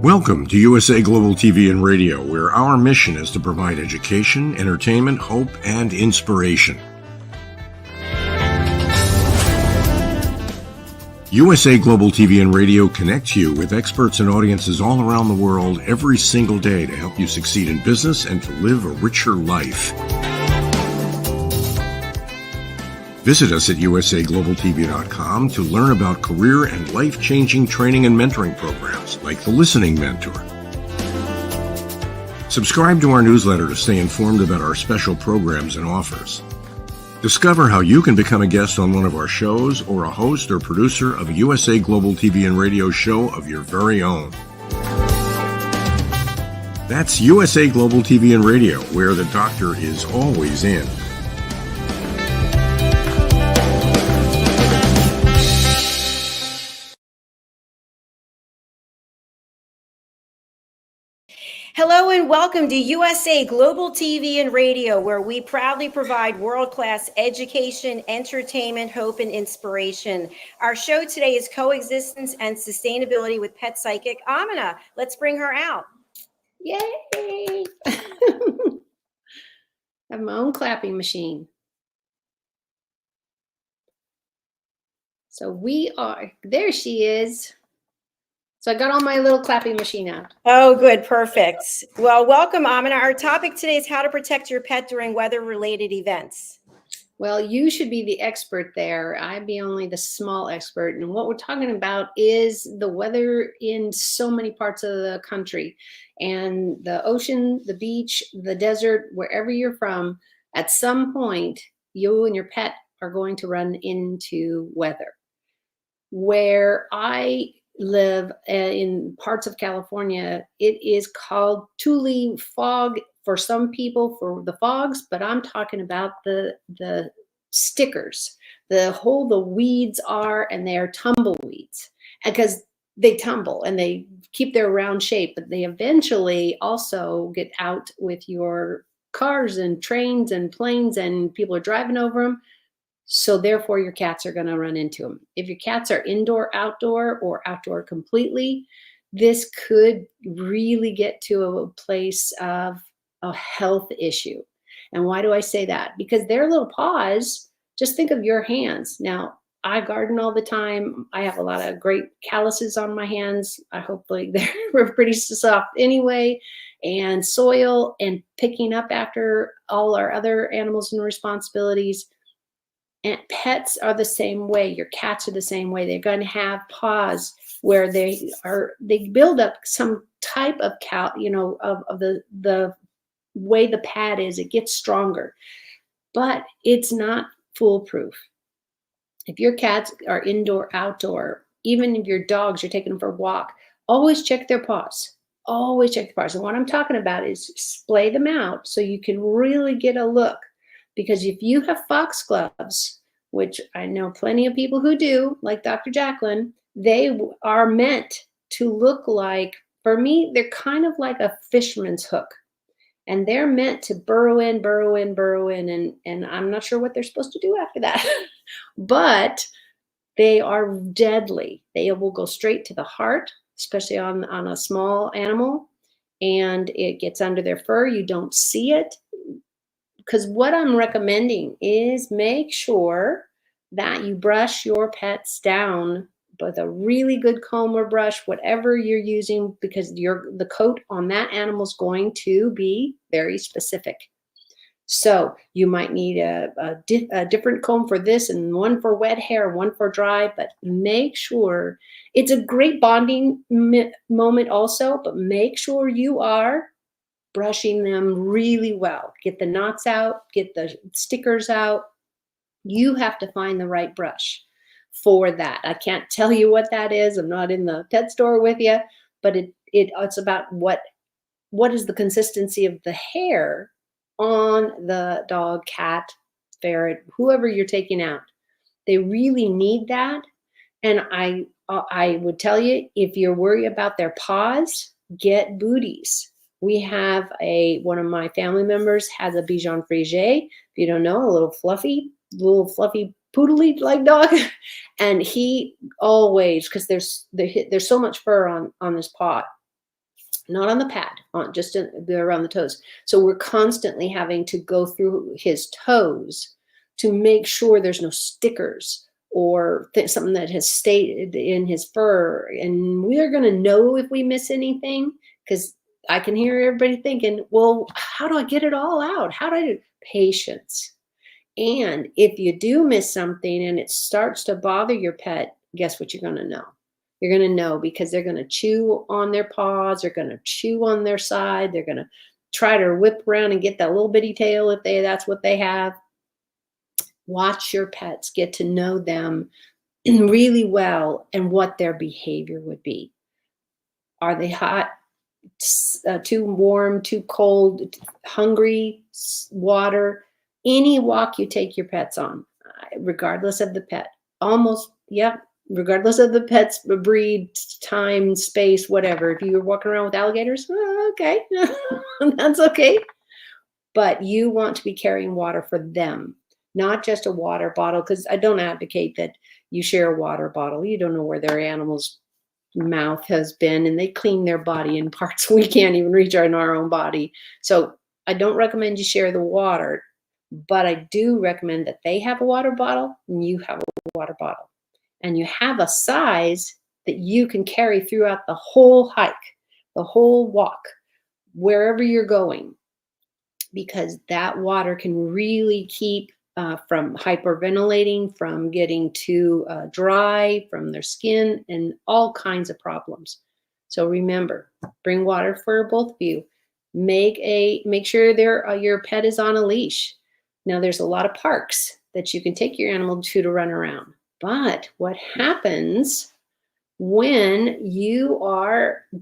Welcome to USA Global TV and Radio, where our mission is to provide education, entertainment, hope, and inspiration. USA Global TV and Radio connects you with experts and audiences all around the world every single day to help you succeed in business and to live a richer life. Visit us at usaglobaltv.com to learn about career and life-changing training and mentoring programs like the Listening Mentor. Subscribe to our newsletter to stay informed about our special programs and offers. Discover how you can become a guest on one of our shows or a host or producer of a USA Global TV and Radio show of your very own. That's USA Global TV and Radio, where the doctor is always in. Hello and welcome to USA Global TV and Radio, where we proudly provide world-class education, entertainment, hope, and inspiration. Our show today is Coexistence and Sustainability with pet psychic Aminah. Let's bring her out. Yay! I have my own clapping machine. So there she is. So I got all my little clapping machine out. Oh, good. Perfect. Well, welcome, Aminah. Our topic today is how to protect your pet during weather-related events. Well, you should be the expert there. I'd be only the small expert. And what we're talking about is the weather in so many parts of the country. And the ocean, the beach, the desert, wherever you're from, at some point, you and your pet are going to run into weather. Where I live in parts of California, it is called Tule fog for some people, for the fogs, but I'm talking about the stickers, the weeds are, and they are tumbleweeds because they tumble and they keep their round shape, but they eventually also get out with your cars and trains and planes and people are driving over them. So therefore, your cats are going to run into them. If your cats are indoor, outdoor, or outdoor completely, this could really get to a place of a health issue. And why do I say that? Because their little paws, just think of your hands. Now, I garden all the time. I have a lot of great calluses on my hands. Hopefully they're pretty soft anyway. And soil and picking up after all our other animals and responsibilities. And pets are the same way. Your cats are the same way. They're going to have paws where they build up some type of of the way the pad is. It gets stronger, but it's not foolproof. If your cats are indoor, outdoor, even if your dogs, you're taking them for a walk, always check their paws. Always check the paws. And what I'm talking about is splay them out so you can really get a look. Because if you have foxgloves, which I know plenty of people who do, like Dr. JACALYN, they are meant to look like, for me, they're kind of like a fisherman's hook. And they're meant to burrow in, and I'm not sure what they're supposed to do after that. But they are deadly. They will go straight to the heart, especially on a small animal, and it gets under their fur. You don't see it. Because what I'm recommending is make sure that you brush your pets down with a really good comb or brush, whatever you're using, because the coat on that animal is going to be very specific. So you might need a different comb for this and one for wet hair, one for dry, but make sure it's a great bonding moment also, but make sure you are brushing them really well. Get the knots out, get the stickers out. You have to find the right brush for that. I can't tell you what that is. I'm not in the pet store with you, but it's about what is the consistency of the hair on the dog, cat, ferret, whoever you're taking out. They really need that. And I would tell you, if you're worried about their paws, get booties. We have one of my family members has a Bichon Frise. If you don't know, a little fluffy poodly like dog. And he always, because there's so much fur on his paw. not on the pad, on just around the toes. So we're constantly having to go through his toes to make sure there's no stickers or something that has stayed in his fur. And we are going to know if we miss anything, because I can hear everybody thinking, well, how do I get it all out? How do I do? Patience. And if you do miss something and it starts to bother your pet, guess what you're going to know? You're going to know, because they're going to chew on their paws. They're going to chew on their side. They're going to try to whip around and get that little bitty tail if that's what they have. Watch your pets, get to know them really well and what their behavior would be. Are they hot, too warm, too cold, hungry, water? Any walk you take your pets on, regardless of the pet, regardless of the pet's breed, time, space, whatever. If you were walking around with alligators, okay, that's okay. But you want to be carrying water for them, not just a water bottle, because I don't advocate that you share a water bottle. You don't know where their animal's mouth has been, and they clean their body in parts we can't even reach in our own body. So I don't recommend you share the water, but I do recommend that they have a water bottle and you have a water bottle. And you have a size that you can carry throughout the whole hike, the whole walk, wherever you're going, because that water can really keep from hyperventilating, from getting too dry, from their skin, and all kinds of problems. So remember, bring water for both of you. Make sure your pet is on a leash. Now, there's a lot of parks that you can take your animal to run around. But what happens when you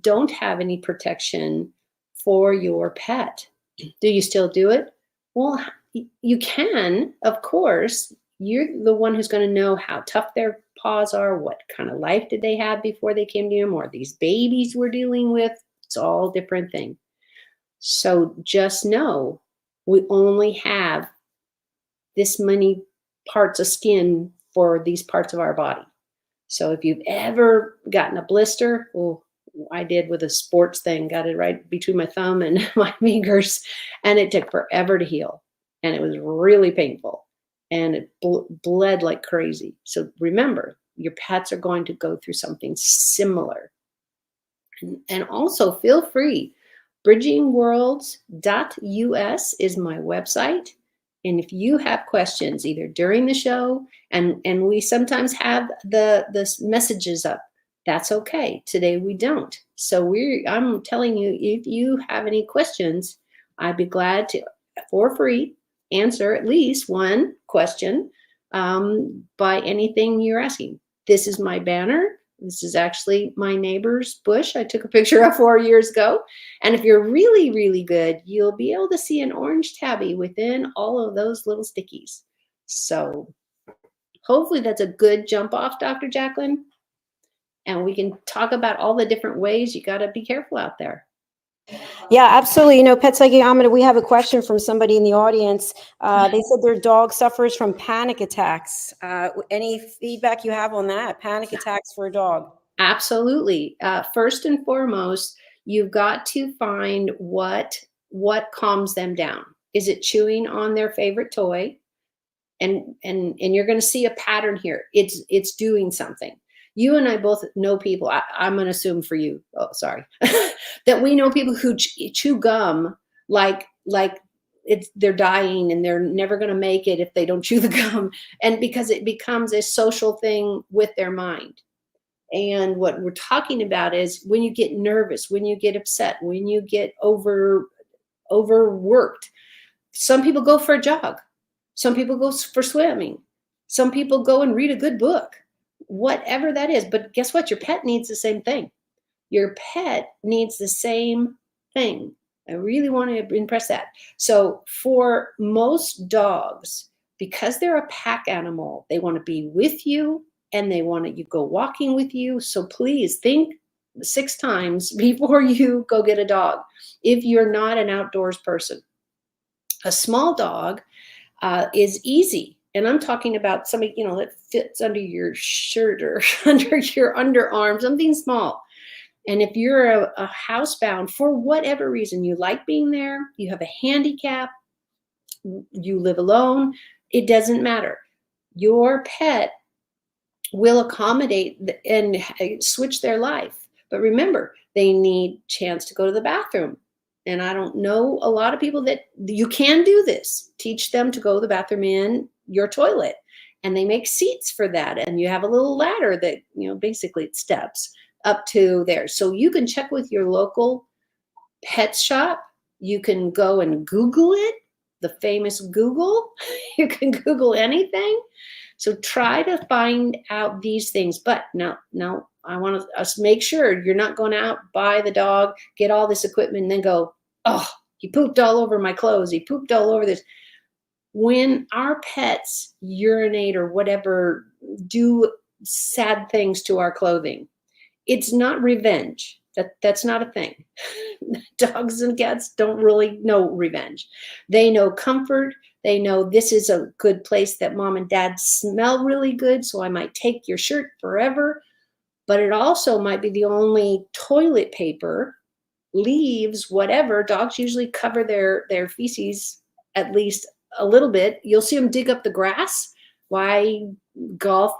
don't have any protection for your pet? Do you still do it? Well, you can, of course. You're the one who's going to know how tough their paws are, what kind of life did they have before they came to you, or these babies we're dealing with. It's all different thing. So just know we only have this many parts of skin for these parts of our body. So if you've ever gotten a blister, I did with a sports thing, got it right between my thumb and my fingers, and it took forever to heal. And it was really painful, and it bled like crazy. So remember, your pets are going to go through something similar. And also feel free. bridgingworlds.us is my website. And if you have questions either during the show, and we sometimes have the messages up, that's okay. Today we don't. So I'm telling you, if you have any questions, I'd be glad to, for free, answer at least one question by anything you're asking. This is my banner. This is actually my neighbor's bush I took a picture of 4 years ago. And if you're really, really good, you'll be able to see an orange tabby within all of those little stickies. So hopefully that's a good jump off, Dr. JACALYN. And we can talk about all the different ways you got to be careful out there. Yeah, absolutely. You know, Pet Psychic Amina, we have a question from somebody in the audience. They said their dog suffers from panic attacks. Any feedback you have on that? Panic attacks for a dog? Absolutely. First and foremost, you've got to find what calms them down. Is it chewing on their favorite toy? And you're going to see a pattern here. It's doing something. You and I both know people, I'm going to assume for you, that we know people who chew gum like they're dying and they're never going to make it if they don't chew the gum. And because it becomes a social thing with their mind. And what we're talking about is when you get nervous, when you get upset, when you get overworked. Some people go for a jog. Some people go for swimming. Some people go and read a good book. Whatever that is. But guess what? Your pet needs the same thing. Your pet needs the same thing. I really want to impress that. So for most dogs, because they're a pack animal, they want to be with you and they want you go walking with you. So please think 6 times before you go get a dog if you're not an outdoors person. A small dog is easy. And I'm talking about something, that fits under your shirt or under your underarm, something small. And if you're a housebound for whatever reason, you like being there, you have a handicap, you live alone, it doesn't matter. Your pet will accommodate and switch their life. But remember, they need chance to go to the bathroom. And I don't know a lot of people that you can do this. Teach them to go to the bathroom in your toilet. And they make seats for that. And you have a little ladder that, basically it steps up to there. So you can check with your local pet shop. You can go and Google it, the famous Google. You can Google anything. So try to find out these things. But now I want us to make sure you're not going out, buy the dog, get all this equipment, and then go, oh, he pooped all over my clothes. He pooped all over this. When our pets urinate or whatever, do sad things to our clothing, it's not revenge. That's not a thing. Dogs and cats don't really know revenge. They know comfort. They know this is a good place that mom and dad smell really good, so I might take your shirt forever. But it also might be the only toilet paper, leaves, whatever. Dogs usually cover their feces at least a little bit. You'll see them dig up the grass. Why golf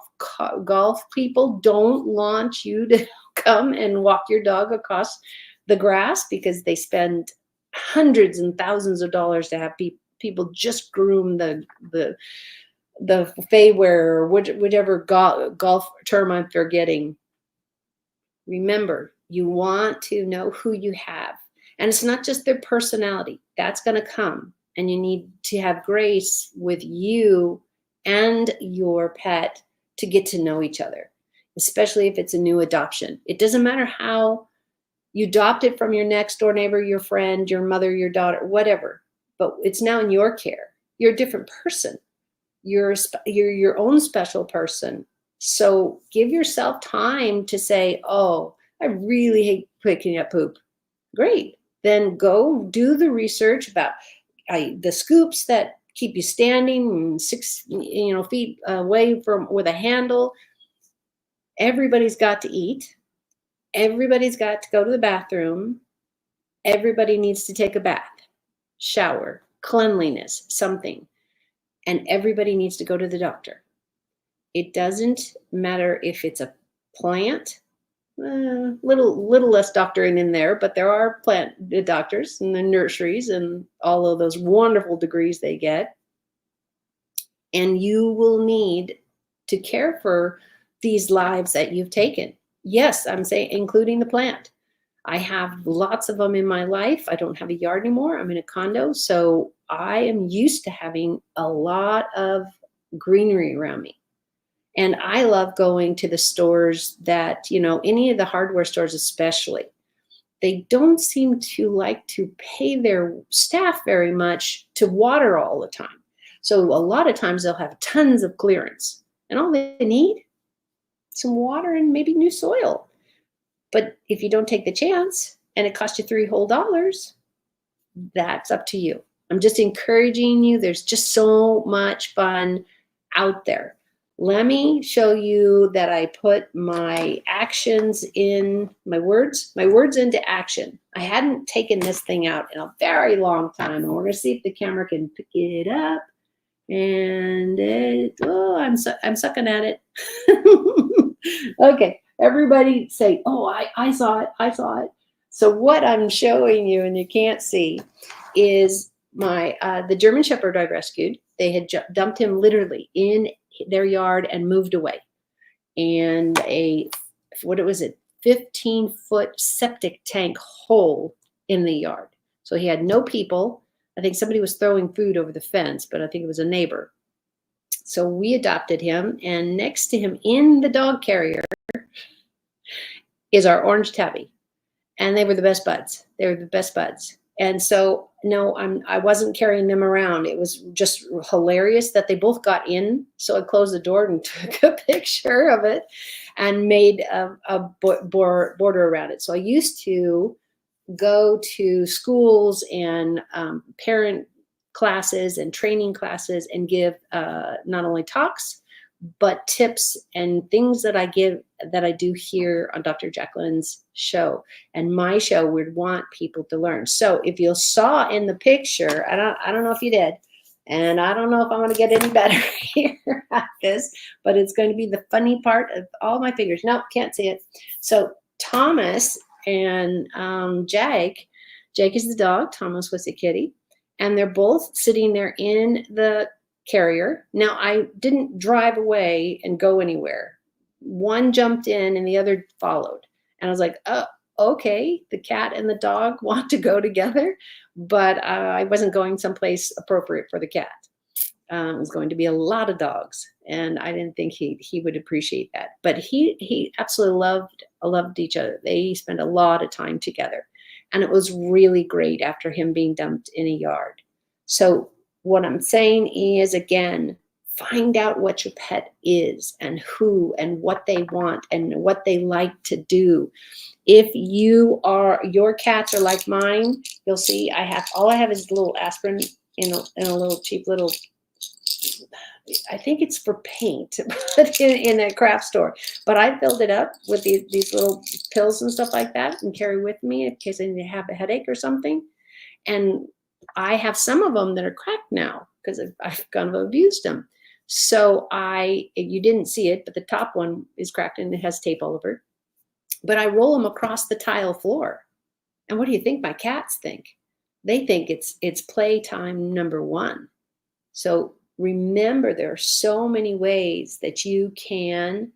people don't launch you to come and walk your dog across the grass, because they spend hundreds and thousands of dollars to have people just groom the Feywear or whichever golf term I'm forgetting. Remember, you want to know who you have. And it's not just their personality. That's going to come. And you need to have grace with you and your pet to get to know each other, especially if it's a new adoption. It doesn't matter how you adopt it from your next door neighbor, your friend, your mother, your daughter, whatever, but it's now in your care. You're a different person. You're your own special person. So give yourself time to say, oh, I really hate picking up poop. Great. Then go do the research about the scoops that keep you standing 6 feet away from with a handle. Everybody's got to eat. Everybody's got to go to the bathroom. Everybody needs to take a bath, shower, cleanliness, something. And everybody needs to go to the doctor. It doesn't matter if it's a plant, little less doctoring in there, but there are plant doctors in the nurseries and all of those wonderful degrees they get. And you will need to care for these lives that you've taken. Yes, I'm saying including the plant. I have lots of them in my life. I don't have a yard anymore. I'm in a condo. So I am used to having a lot of greenery around me. And I love going to the stores that, any of the hardware stores especially, they don't seem to like to pay their staff very much to water all the time. So a lot of times they'll have tons of clearance, and all they need, some water and maybe new soil. But if you don't take the chance and it costs you $3 whole, that's up to you. I'm just encouraging you. There's just so much fun out there. Let me show you that I put my actions in, my words into action. I hadn't taken this thing out in a very long time. And we're going to see if the camera can pick it up. And I'm sucking at it. Okay, everybody say, oh, I saw it. So what I'm showing you, and you can't see, is the German Shepherd I rescued. They had dumped him literally in their yard and moved away. And 15-foot septic tank hole in the yard. So he had no people. I think somebody was throwing food over the fence, but I think it was a neighbor. So we adopted him, and next to him in the dog carrier is our orange tabby. And they were the best buds. And so, no, I wasn't carrying them around. It was just hilarious that they both got in. So I closed the door and took a picture of it and made a border around it. So I used to go to schools and parent classes and training classes and give not only talks, but tips and things that I give, that I do here on Dr. Jacalyn's show. And my show would want people to learn. So if you saw in the picture, I don't know if you did, and I don't know if I'm going to get any better here at this, but it's going to be the funny part of all my fingers. Nope, can't see it. So Thomas and Jake is the dog, Thomas was the kitty, and they're both sitting there in the carrier. Now, I didn't drive away and go anywhere. One jumped in and the other followed. And I was like, oh, okay, the cat and the dog want to go together, but I wasn't going someplace appropriate for the cat. It was going to be a lot of dogs, and I didn't think he would appreciate that. But he absolutely loved each other. They spent a lot of time together, and it was really great after him being dumped in a yard. So what I'm saying is, again, find out what your pet is and who and what they want and what they like to do. If your cats are like mine, you'll see all I have is a little aspirin in a little cheap little, I think it's for paint in a craft store, but I filled it up with these little pills and stuff like that and carry with me in case I need to have a headache or something. And I have some of them that are cracked now because I've kind of abused them. So you didn't see it, but the top one is cracked and it has tape all over it. But I roll them across the tile floor. And what do you think my cats think? They think it's playtime number one. So remember, there are so many ways that you can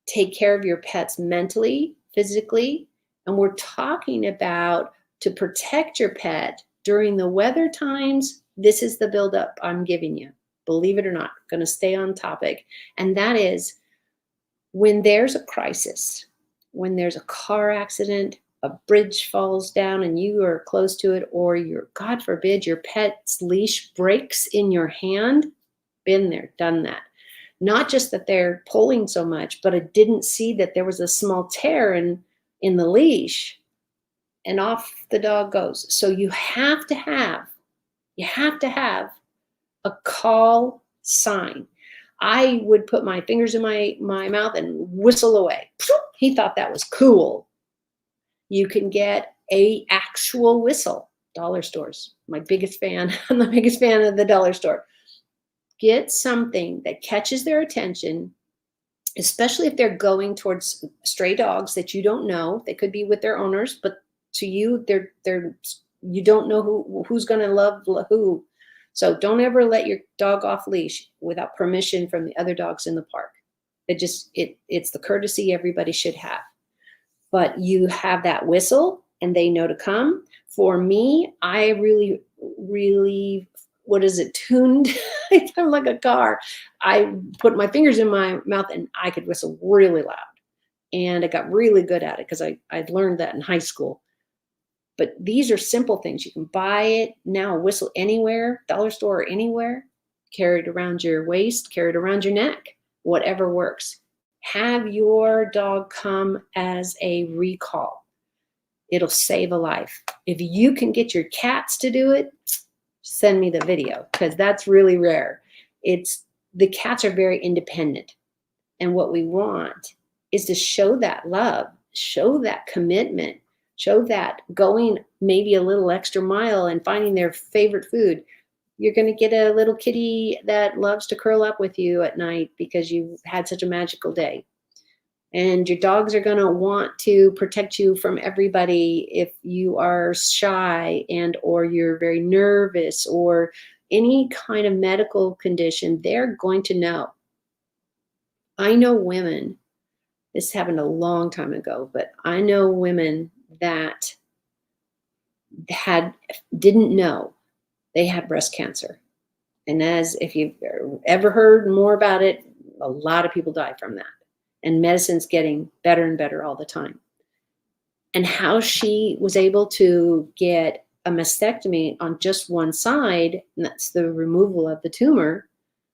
take care of your pets mentally, physically, and we're talking about to protect your pet during the weather times. This is the buildup I'm giving you. Believe it or not, I'm going to stay on topic. And that is when there's a crisis, when there's a car accident, a bridge falls down and you are close to it, or God forbid, your pet's leash breaks in your hand. Been there, done that. Not just that they're pulling so much, but I didn't see that there was a small tear in the leash, and off the dog goes. So you have to have a call sign. I would put my fingers in my mouth and whistle away. He thought that was cool. You can get a actual whistle. Dollar stores, my biggest fan. I'm the biggest fan of the dollar store. Get something that catches their attention, especially if they're going towards stray dogs that you don't know. They could be with their owners, but to you, you don't know who's going to love who. So don't ever let your dog off leash without permission from the other dogs in the park. It's the courtesy everybody should have. But you have that whistle and they know to come. For me, I really, tuned? I'm like a car. I put my fingers in my mouth and I could whistle really loud. And I got really good at it because I'd learned that in high school. But these are simple things. You can buy it now, whistle anywhere, dollar store or anywhere, carry it around your waist, carry it around your neck, whatever works. Have your dog come as a recall. It'll save a life. If you can get your cats to do it, send me the video because that's really rare. The cats are very independent. And what we want is to show that love, show that commitment, show that going maybe a little extra mile and finding their favorite food. You're going to get a little kitty that loves to curl up with you at night because you've had such a magical day. And your dogs are going to want to protect you from everybody if you are shy or you're very nervous or any kind of medical condition. They're going to know. I know women, this happened a long time ago, but I know women that didn't know they had breast cancer. And if you've ever heard more about it, a lot of people die from that. And medicine's getting better and better all the time. And how she was able to get a mastectomy on just one side, and that's the removal of the tumor,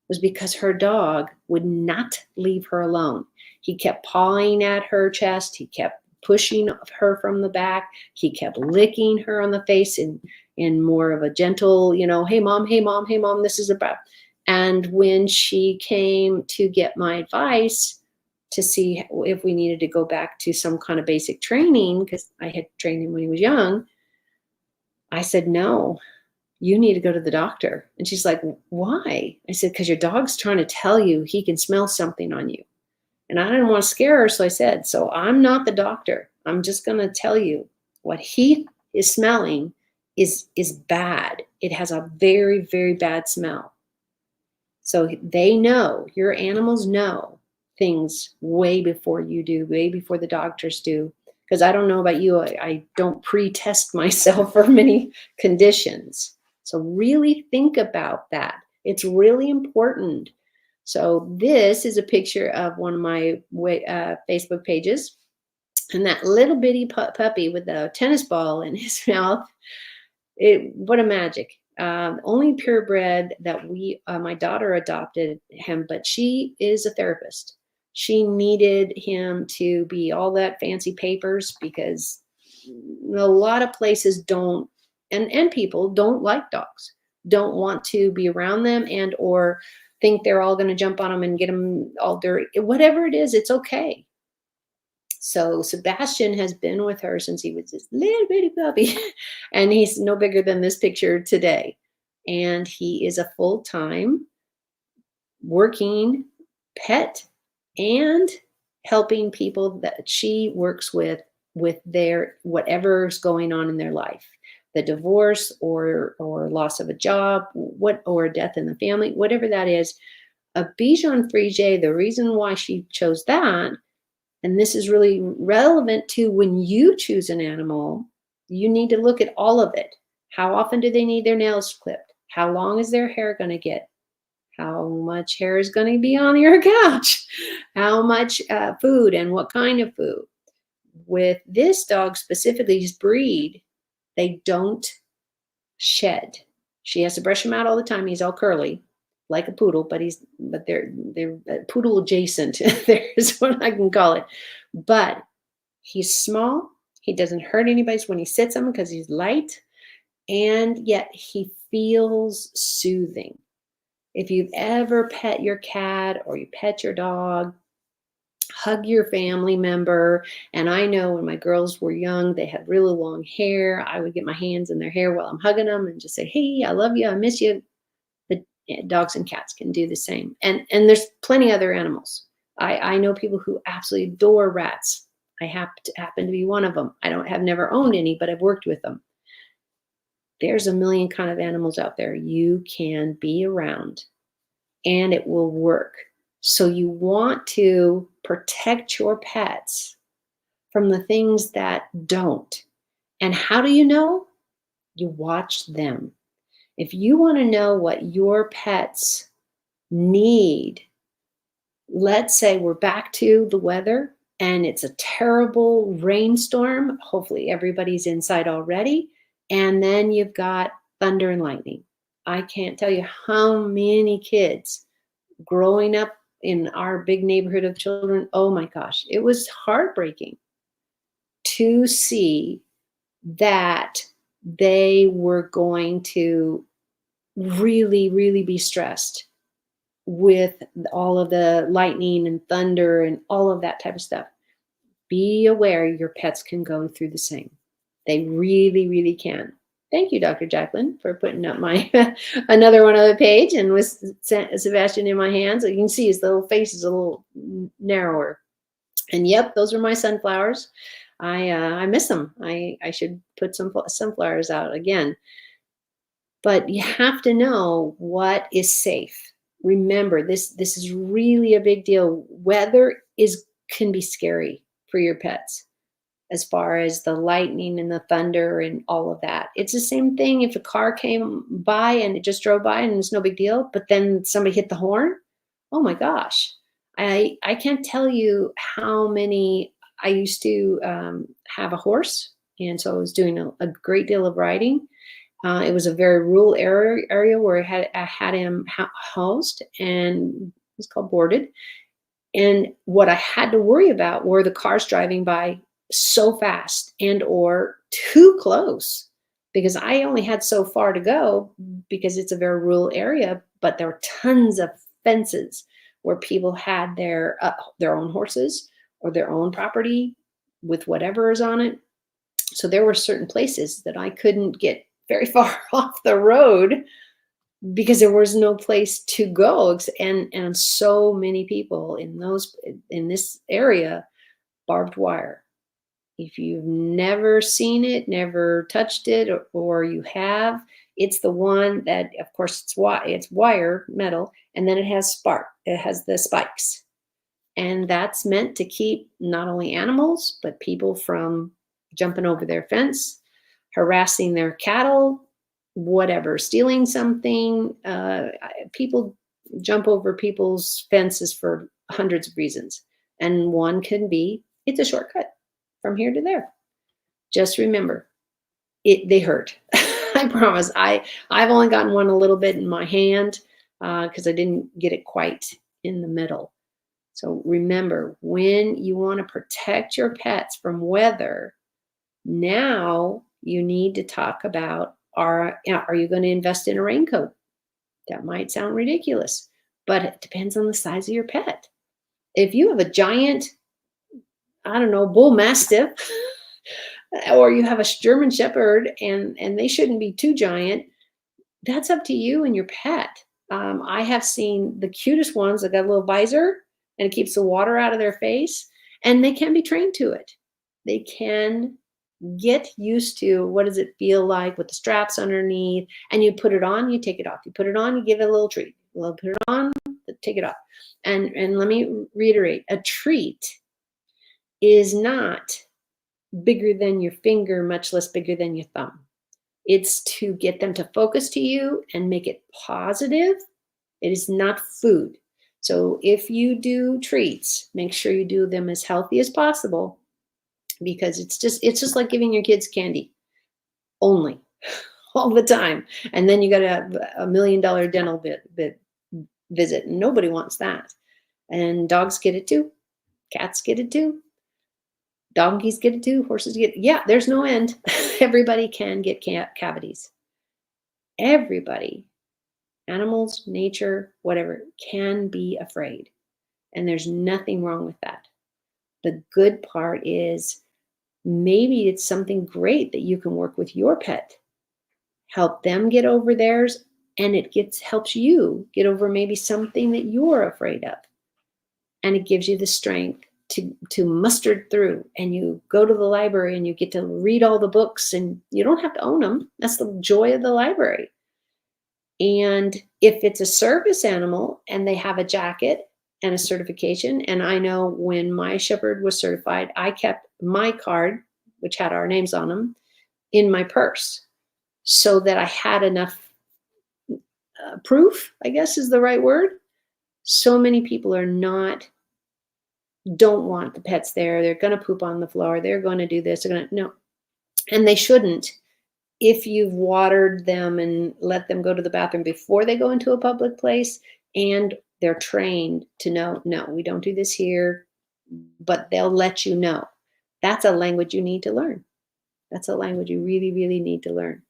was because her dog would not leave her alone. He kept pawing at her chest. He kept pushing her from the back. He kept licking her on the face in more of a gentle, hey mom, this is about. And when she came to get my advice to see if we needed to go back to some kind of basic training, because I had trained him when he was young, I said, no, you need to go to the doctor. And she's like, why? I said, because your dog's trying to tell you he can smell something on you. And I didn't want to scare her. So I said, so I'm not the doctor. I'm just going to tell you what he is smelling is bad. It has a very, very bad smell. So they know, your animals know things way before you do, way before the doctors do. Because I don't know about you, I don't pre-test myself for many conditions. So really think about that. It's really important. So this is a picture of one of my Facebook pages. And that little bitty puppy with the tennis ball in his mouth, what a magic. Only purebred that my daughter adopted him, but she is a therapist. She needed him to be all that fancy papers because a lot of places don't, and people don't like dogs, don't want to be around them and or think they're all going to jump on them and get them all dirty. Whatever it is, it's okay. So Sebastian has been with her since he was this little bitty puppy, and he's no bigger than this picture today. And he is a full-time working pet and helping people that she works with their whatever's going on in their life, the divorce or loss of a job, or death in the family, whatever that is. A Bichon Frise, the reason why she chose that, and this is really relevant to when you choose an animal, you need to look at all of it. How often do they need their nails clipped? How long is their hair going to get? How much hair is going to be on your couch? How much food and what kind of food? With this dog specifically, his breed, they don't shed. She has to brush him out all the time. He's all curly, like a poodle, but they're poodle adjacent. There's what I can call it. But he's small. He doesn't hurt anybody when he sits on him because he's light, and yet he feels soothing. If you've ever pet your cat or you pet your dog, hug your family member. And I know when my girls were young, they had really long hair. I would get my hands in their hair while I'm hugging them and just say, hey, I love you. I miss you. The dogs and cats can do the same. And there's plenty other animals. I know people who absolutely adore rats. I happen to be one of them. Have never owned any, but I've worked with them. There's a million kind of animals out there you can be around, and it will work. So you want to protect your pets from the things that don't. And how do you know? You watch them. If you want to know what your pets need, let's say we're back to the weather and it's a terrible rainstorm. Hopefully everybody's inside already. And then you've got thunder and lightning. I can't tell you how many kids growing up in our big neighborhood of children, oh my gosh, it was heartbreaking to see that they were going to really, really be stressed with all of the lightning and thunder and all of that type of stuff. Be aware your pets can go through the same. They really, really can. Thank you, Dr. JACALYN, for putting up my another one on the page, and with Sebastian in my hands. You can see his little face is a little narrower. And yep, those are my sunflowers. I miss them. I should put some sunflowers out again. But you have to know what is safe. Remember, this is really a big deal. Weather can be scary for your pets, as far as the lightning and the thunder and all of that. It's the same thing if a car came by and it just drove by and it's no big deal, but then somebody hit the horn. Oh my gosh. I can't tell you how many. I used to have a horse, and so I was doing a great deal of riding. It was a very rural area where I had him housed, and it was called boarded. And what I had to worry about were the cars driving by so fast and or too close. because I only had so far to go because it's a very rural area, but there were tons of fences where people had their own horses or their own property with whatever is on it. So there were certain places that I couldn't get very far off the road because there was no place to go. And so many people in this area, barbed wire. If you've never seen it, never touched it, or you have, it's the one that, of course, it's wire, metal, and then it has the spikes. And that's meant to keep not only animals, but people from jumping over their fence, harassing their cattle, whatever, stealing something. People jump over people's fences for hundreds of reasons. And one can be, it's a shortcut from here to there. Just remember, they hurt. I promise. I've only gotten one a little bit in my hand because I didn't get it quite in the middle. So remember, when you want to protect your pets from weather, now you need to talk about, are you going to invest in a raincoat? That might sound ridiculous, but it depends on the size of your pet. If you have a giant, I don't know, bull mastiff, or you have a German shepherd and they shouldn't be too giant, that's up to you and your pet. I have seen the cutest ones that got a little visor and it keeps the water out of their face, and they can be trained to it. They can get used to, what does it feel like with the straps underneath, and you put it on, you take it off. You put it on, you give it a little treat. Put it on, take it off. And let me reiterate, a treat is not bigger than your finger, much less bigger than your thumb. It's to get them to focus to you and make it positive. It is not food. So if you do treats, make sure you do them as healthy as possible, because it's just like giving your kids candy only all the time. And then you got to have $1 million dental visit. And nobody wants that. And dogs get it too. Cats get it too. Donkeys get it too. Horses get it. Yeah, there's no end. Everybody can get cavities. Everybody, animals, nature, whatever, can be afraid. And there's nothing wrong with that. The good part is maybe it's something great that you can work with your pet. Help them get over theirs, and it helps you get over maybe something that you're afraid of. And it gives you the strength to muster through, and you go to the library and you get to read all the books, and you don't have to own them. That's the joy of the library. And if it's a service animal and they have a jacket and a certification, and I know when my shepherd was certified, I kept my card, which had our names on them, in my purse so that I had enough proof, I guess is the right word. So many people don't want the pets there. They're going to poop on the floor. They're going to do this. No. And they shouldn't. If you've watered them and let them go to the bathroom before they go into a public place, and they're trained to know, no, we don't do this here, but they'll let you know. That's a language you need to learn. That's a language you really, really need to learn.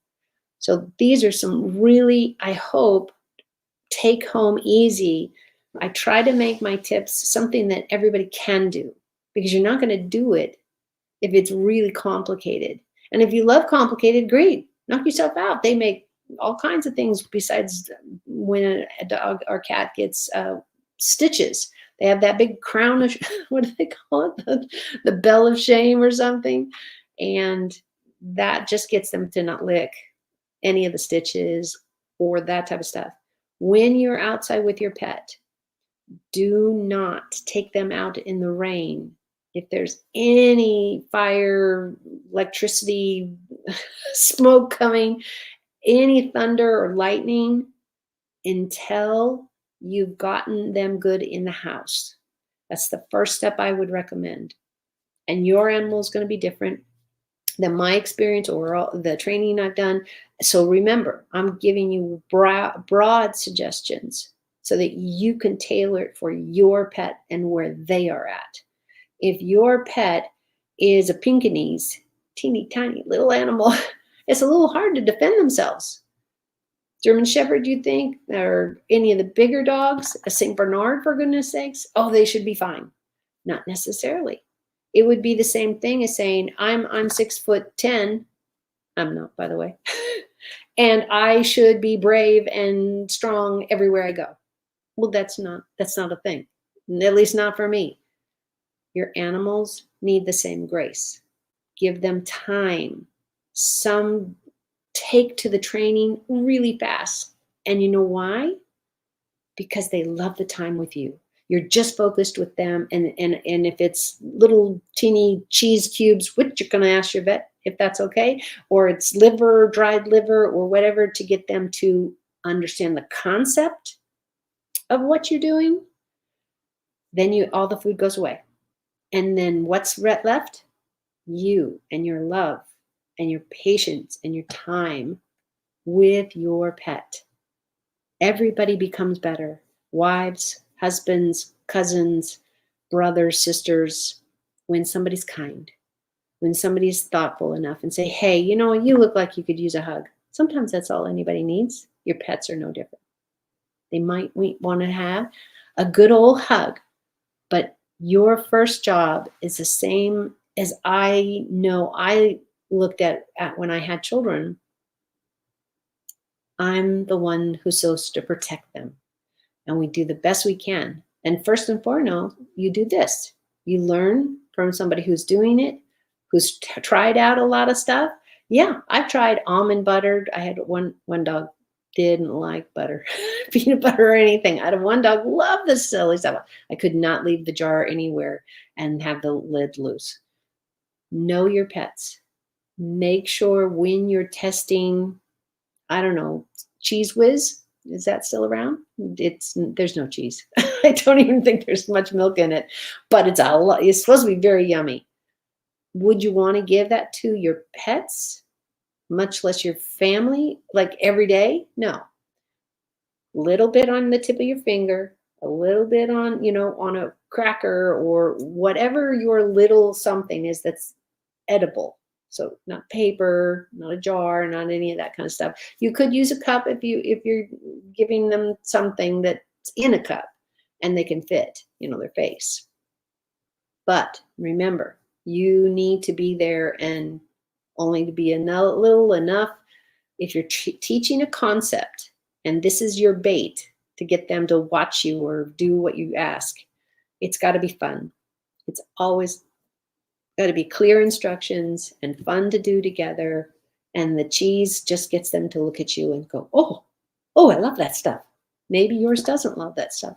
So these are some really, I hope, take home easy. I try to make my tips something that everybody can do, because you're not going to do it if it's really complicated. And if you love complicated, great, knock yourself out. They make all kinds of things besides when a dog or cat gets stitches. They have that big crown of, what do they call it? The bell of shame or something. And that just gets them to not lick any of the stitches or that type of stuff. When you're outside with your pet, do not take them out in the rain. If there's any fire, electricity, smoke coming, any thunder or lightning, until you've gotten them good in the house. That's the first step I would recommend. And your animal is going to be different than my experience or the training I've done. So remember, I'm giving you broad suggestions so that you can tailor it for your pet and where they are at. If your pet is a Pekingese, teeny tiny little animal, it's a little hard to defend themselves. German Shepherd, you think, or any of the bigger dogs, a St. Bernard, for goodness sakes, oh, they should be fine. Not necessarily. It would be the same thing as saying, I'm 6'10". I'm not, by the way. And I should be brave and strong everywhere I go. Well, that's not a thing. At least not for me. Your animals need the same grace. Give them time. Some take to the training really fast. And you know why? Because they love the time with you. You're just focused with them. And if it's little teeny cheese cubes, which you're going to ask your vet if that's okay, or it's liver, dried liver, or whatever, to get them to understand the concept of what you're doing, then all the food goes away. And then what's left? You and your love and your patience and your time with your pet. Everybody becomes better. Wives, husbands, cousins, brothers, sisters, when somebody's kind, when somebody's thoughtful enough and say, hey, you know, you look like you could use a hug. Sometimes that's all anybody needs. Your pets are no different. They might want to have a good old hug, but your first job is the same as I know I looked at when I had children. I'm the one who's supposed to protect them. And we do the best we can. And first and foremost, you do this. You learn from somebody who's doing it, who's tried out a lot of stuff. Yeah, I've tried almond buttered. I had one dog didn't like butter, peanut butter or anything. I had one dog loved this silly stuff. I could not leave the jar anywhere and have the lid loose. Know your pets. Make sure when you're testing, I don't know, Cheese Whiz, is that still around? There's no cheese. I don't even think there's much milk in it, but it's supposed to be very yummy. Would you want to give that to your pets, much less your family, like every day? No. Little bit on the tip of your finger, a little bit on, on a cracker or whatever your little something is that's edible. So not paper, not a jar, not any of that kind of stuff. You could use a cup if you're giving them something that's in a cup and they can fit, their face. But remember, you need to be there and only to be little enough. If you're teaching a concept and this is your bait to get them to watch you or do what you ask, it's got to be fun. It's always got to be clear instructions and fun to do together. And the cheese just gets them to look at you and go, oh, I love that stuff. Maybe yours doesn't love that stuff.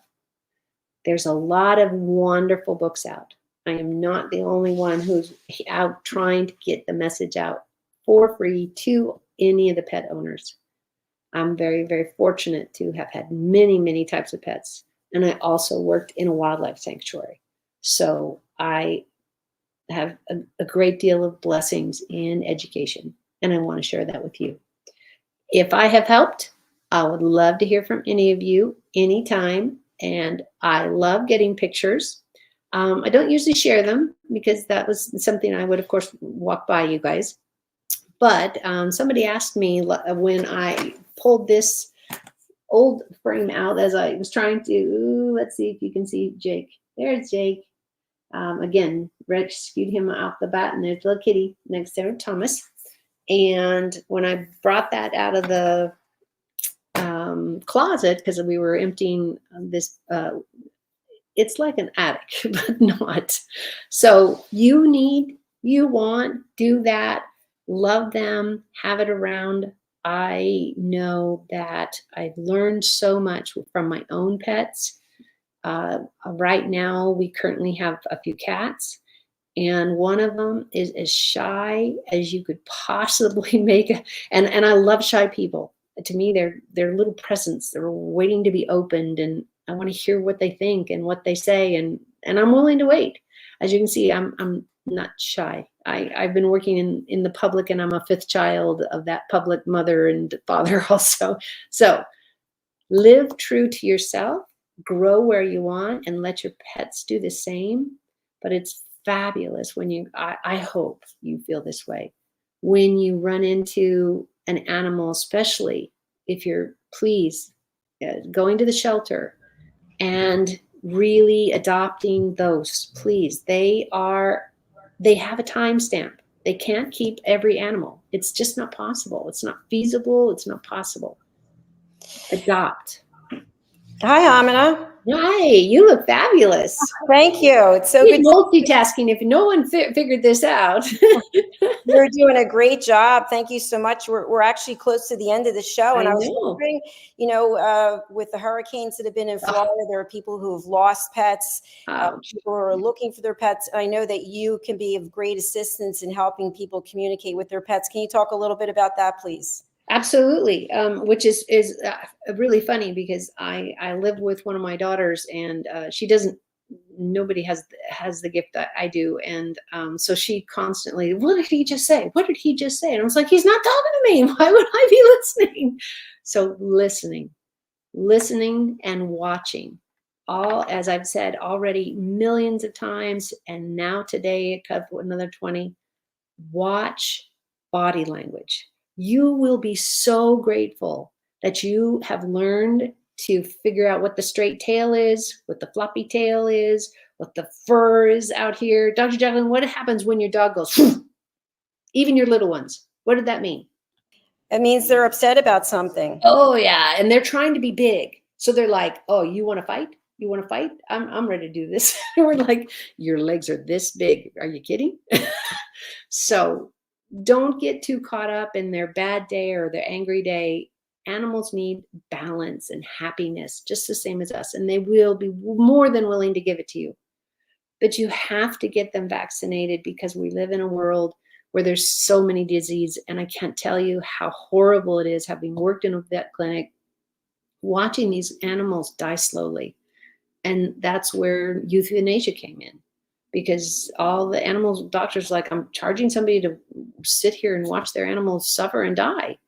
There's a lot of wonderful books out. I am not the only one who's out trying to get the message out for free to any of the pet owners. I'm very, very fortunate to have had many, many types of pets. And I also worked in a wildlife sanctuary. So I have a great deal of blessings in education, and I want to share that with you. If I have helped, I would love to hear from any of you anytime, and I love getting pictures. I don't usually share them because that was something I would, of course, walk by you guys. But somebody asked me when I pulled this old frame out as I was trying to, let's see if you can see Jake. There's Jake. Again, rescued him off the bat, and there's little kitty next to Thomas. And when I brought that out of the closet, because we were emptying this, it's like an attic, but not. So you want, do that, love them, have it around. I know that I've learned so much from my own pets. Right now, we currently have a few cats, and one of them is as shy as you could possibly make. And I love shy people. To me, they're little presents. They're waiting to be opened, and I want to hear what they think and what they say, and I'm willing to wait. As you can see, I'm not shy. I've been working in the public, and I'm a fifth child of that public mother and father also. So live true to yourself. Grow where you want and let your pets do the same. But it's fabulous when I hope you feel this way. when you run into an animal, especially if you're, please, going to the shelter and really adopting those, please. They have a timestamp. They can't keep every animal. It's just not possible. It's not feasible. It's not possible. Adopt. Hi, Amina. Hi, you look fabulous. Thank you. It's so He's good. Multitasking. If no one figured this out. You're doing a great job. Thank you so much. We're actually close to the end of the show. And I was wondering, with the hurricanes that have been in Florida, there are people who have lost pets, people who are looking for their pets. I know that you can be of great assistance in helping people communicate with their pets. Can you talk a little bit about that, please? Absolutely, which is really funny because I live with one of my daughters, and she doesn't. Nobody has the gift that I do, and so she constantly, what did he just say? What did he just say? And I was like, he's not talking to me. Why would I be listening? So listening, and watching. All, as I've said already millions of times, and now today a couple, another 20. Watch body language. You will be so grateful that you have learned to figure out what the straight tail is, what the floppy tail is, what the fur is out here. Dr. JACALYN, what happens when your dog goes, even your little ones? What did that mean? It means they're upset about something. Oh, yeah. And they're trying to be big. So they're like, oh, you want to fight? You want to fight? I'm ready to do this. We're like, your legs are this big. Are you kidding? So don't get too caught up in their bad day or their angry day. Animals need balance and happiness just the same as us, and they will be more than willing to give it to you. But you have to get them vaccinated because we live in a world where there's so many diseases, and I can't tell you how horrible it is, having worked in a vet clinic, watching these animals die slowly. And that's where euthanasia came in, because all the animal doctors like, I'm charging somebody to sit here and watch their animals suffer and die.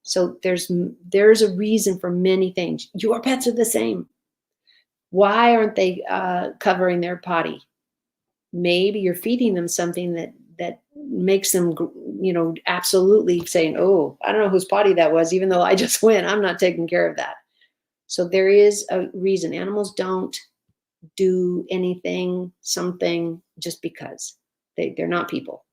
So there's a reason for many things. Your pets are the same. Why aren't they covering their potty? Maybe you're feeding them something that makes them, absolutely saying, oh, I don't know whose potty that was, even though I just went, I'm not taking care of that. So there is a reason. Animals don't do something just because. They're not people.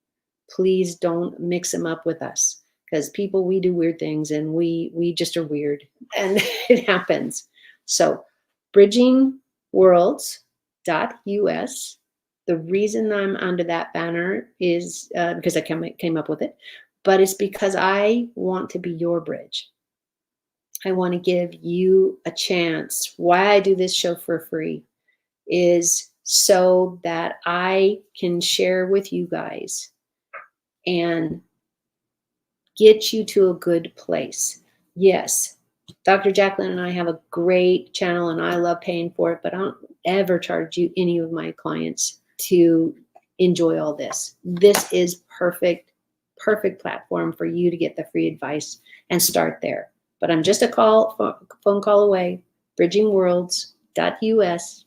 Please don't mix them up with us, because people, we do weird things, and we just are weird, and it happens. So bridgingworlds.us. The reason I'm under that banner is because I came up with it, but it's because I want to be your bridge. I want to give you a chance. Why I do this show for free is so that I can share with you guys and get you to a good place. Yes, Dr. JACALYN and I have a great channel, and I love paying for it, but I don't ever charge you, any of my clients, to enjoy all this. This is perfect platform for you to get the free advice and start there. But I'm just a phone call away. bridgingworlds.us,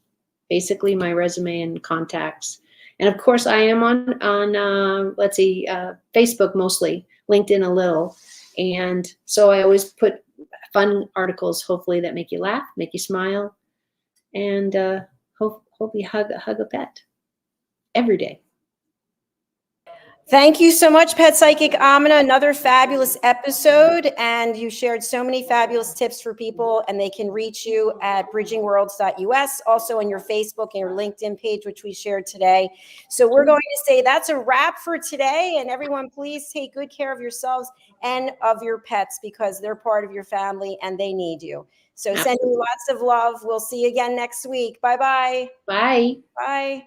basically my resume and contacts. And of course, I am on Facebook mostly, LinkedIn a little. And so I always put fun articles, hopefully, that make you laugh, make you smile, and hope you hug a pet every day. Thank you so much, Pet Psychic Amina. Another fabulous episode, and you shared so many fabulous tips for people, and they can reach you at bridgingworlds.us, also on your Facebook and your LinkedIn page, which we shared today. So we're going to say that's a wrap for today, and everyone, please take good care of yourselves and of your pets, because they're part of your family and they need you. So sending lots of love. We'll see you again next week. Bye-bye. Bye. Bye.